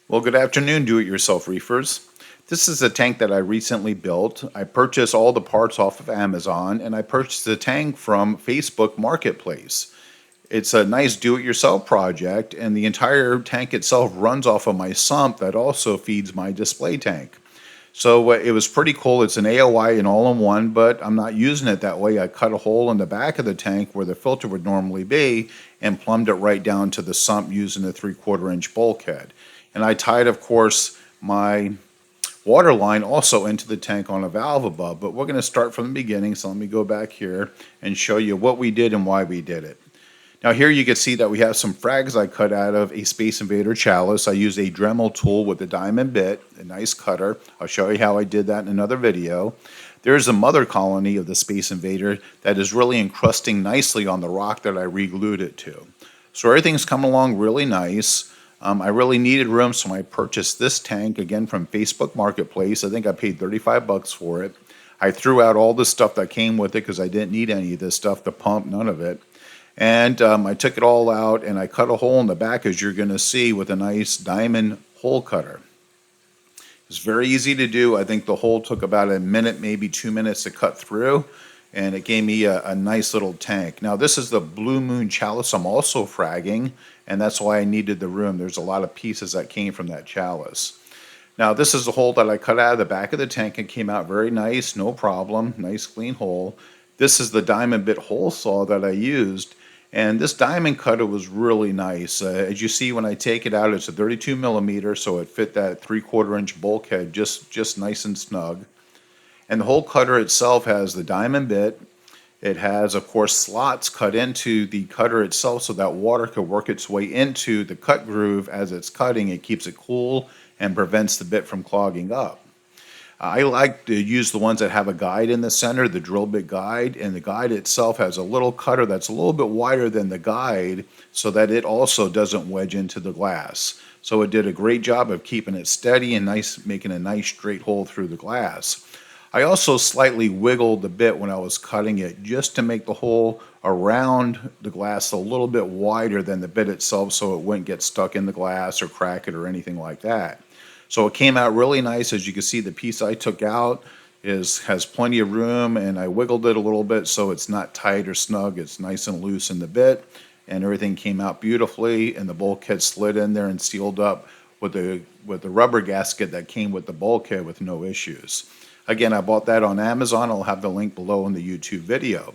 Well, good afternoon, do-it-yourself reefers. This is a tank that I recently built. I purchased all the parts off of Amazon, and I purchased the tank from Facebook Marketplace. It's a nice do-it-yourself project, and the entire tank itself runs off of my sump that also feeds my display tank. So it was pretty cool. It's an AOI and all-in-one, but I'm not using it that way. I cut a hole in the back of the tank where the filter would normally be and plumbed it right down to the sump using a 3/4 inch bulkhead. And I tied, of course, my water line also into the tank on a valve above. But we're going to start from the beginning. So let me go back here and show you what we did and why we did it. Now here you can see that we have some frags I cut out of a Space Invader chalice. I used a Dremel tool with a diamond bit, a nice cutter. I'll show you how I did that in another video. There's a mother colony of the Space Invader that is really encrusting nicely on the rock that I re-glued it to. So everything's coming along really nice. I really needed room, so I purchased this tank again from Facebook Marketplace. I think I paid 35 bucks for it. I threw out all the stuff that came with it because I didn't need any of this stuff, the pump, none of it. And I took it all out and I cut a hole in the back, as you're going to see, with a nice diamond hole cutter. It's very easy to do. I think the hole took about a minute, maybe 2 minutes to cut through, and it gave me a nice little tank. Now this is the Blue Moon chalice I'm also fragging, and that's why I needed the room. There's a lot of pieces that came from that chalice. Now this is the hole that I cut out of the back of the tank and came out very nice, no problem, nice clean hole. This is the diamond bit hole saw that I used. And this diamond cutter was really nice. As you see when I take it out, it's a 32 millimeter, so it fit that 3/4 inch bulkhead just nice and snug. And the hole cutter itself has the diamond bit. It has, of course, slots cut into the cutter itself so that water could work its way into the cut groove as it's cutting. It keeps it cool and prevents the bit from clogging up. I like to use the ones that have a guide in the center, the drill bit guide, and the guide itself has a little cutter that's a little bit wider than the guide so that it also doesn't wedge into the glass. So it did a great job of keeping it steady and nice, making a nice straight hole through the glass. I also slightly wiggled the bit when I was cutting it just to make the hole around the glass a little bit wider than the bit itself so it wouldn't get stuck in the glass or crack it or anything like that. So it came out really nice. As you can see, the piece I took out has plenty of room, and I wiggled it a little bit so it's not tight or snug. It's nice and loose in the bit, and everything came out beautifully, and the bulkhead slid in there and sealed up with the rubber gasket that came with the bulkhead with no issues. Again, I bought that on Amazon. I'll have the link below in the YouTube video.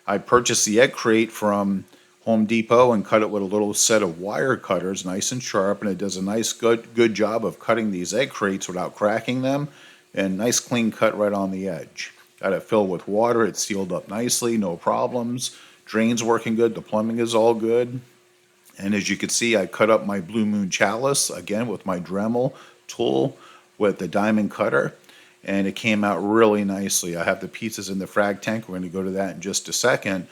I purchased the egg crate from Home Depot and cut it with a little set of wire cutters, nice and sharp, and it does a nice good job of cutting these egg crates without cracking them, and nice clean cut right on the edge. Got it filled with water. It's sealed up nicely, no problems. Drain's working good. The plumbing is all good. And as you can see, I cut up my Blue Moon chalice again with my Dremel tool with the diamond cutter, and it came out really nicely. I have the pieces in the frag tank. We're going to go to that in just a second.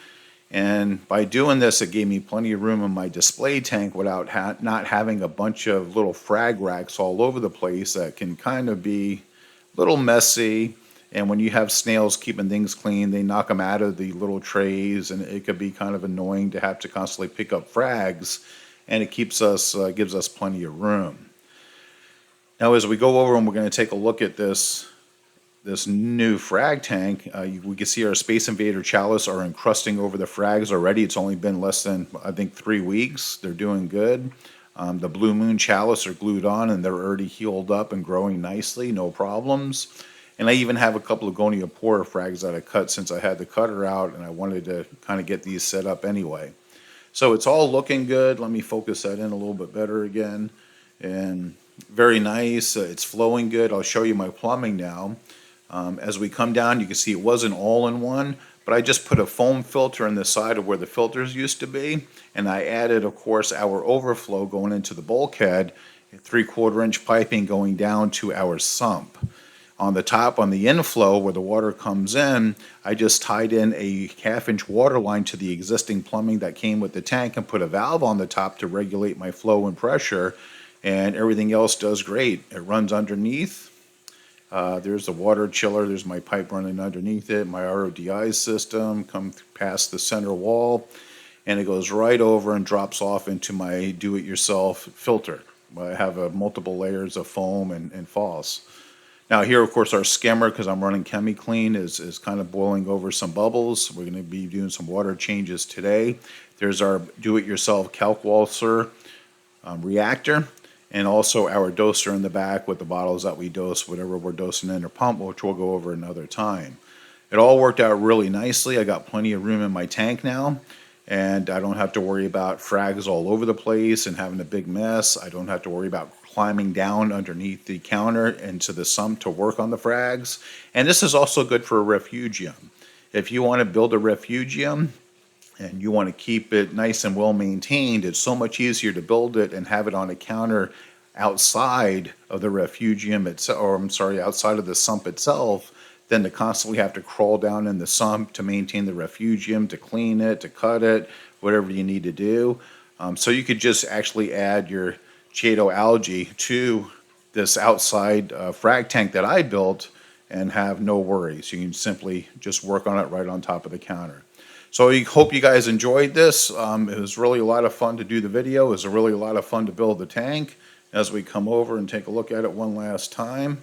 And by doing this, it gave me plenty of room in my display tank without not having a bunch of little frag racks all over the place that can kind of be a little messy. And when you have snails keeping things clean, they knock them out of the little trays, and it could be kind of annoying to have to constantly pick up frags. And it gives us plenty of room. Now, as we go over and we're going to take a look at this new frag tank, we can see our Space Invader chalice are encrusting over the frags already. It's only been less than, I think, 3 weeks. They're doing good. The Blue Moon chalice are glued on and they're already healed up and growing nicely, no problems. And I even have a couple of Goniopora frags that I cut since I had the cutter out, and I wanted to kind of get these set up anyway. So it's all looking good. Let me focus that in a little bit better again. And very nice. It's flowing good. I'll show you my plumbing now. As we come down, you can see it wasn't all in one, but I just put a foam filter in the side of where the filters used to be, and I added, of course, our overflow going into the bulkhead, 3/4 inch piping going down to our sump. On the top, on the inflow where the water comes in, I just tied in a 1/2 inch water line to the existing plumbing that came with the tank and put a valve on the top to regulate my flow and pressure, and everything else does great. It runs underneath. There's the water chiller. There's my pipe running underneath it. My RODI system comes past the center wall, and it goes right over and drops off into my do-it-yourself filter. I have multiple layers of foam and false. Now here, of course, our skimmer, because I'm running ChemiClean, is kind of boiling over some bubbles. We're going to be doing some water changes today. There's our do-it-yourself Kalkwalser reactor, and also our doser in the back with the bottles that we dose, whatever we're dosing in our pump, which we'll go over another time. It all worked out really nicely. I got plenty of room in my tank now, and I don't have to worry about frags all over the place and having a big mess. I don't have to worry about climbing down underneath the counter into the sump to work on the frags. And this is also good for a refugium. If you want to build a refugium and you want to keep it nice and well maintained, it's so much easier to build it and have it on a counter outside of the refugium itself, or I'm sorry, outside of the sump itself, than to constantly have to crawl down in the sump to maintain the refugium, to clean it, to cut it, whatever you need to do. So you could just actually add your Chaeto algae to this outside frag tank that I built and have no worries. You can simply just work on it right on top of the counter. So I hope you guys enjoyed this. It was really a lot of fun to do the video. It was really a lot of fun to build the tank. As we come over and take a look at it one last time.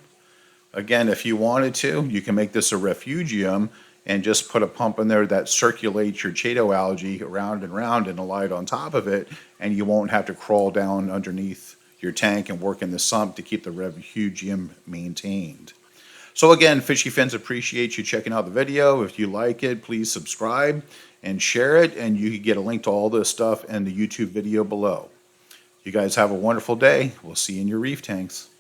Again, if you wanted to, you can make this a refugium and just put a pump in there that circulates your Chaeto algae around and around and a light on top of it, and you won't have to crawl down underneath your tank and work in the sump to keep the refugium maintained. So again, FishyFins appreciate you checking out the video. If you like it, please subscribe and share it, and you can get a link to all this stuff in the YouTube video below. You guys have a wonderful day. We'll see you in your reef tanks.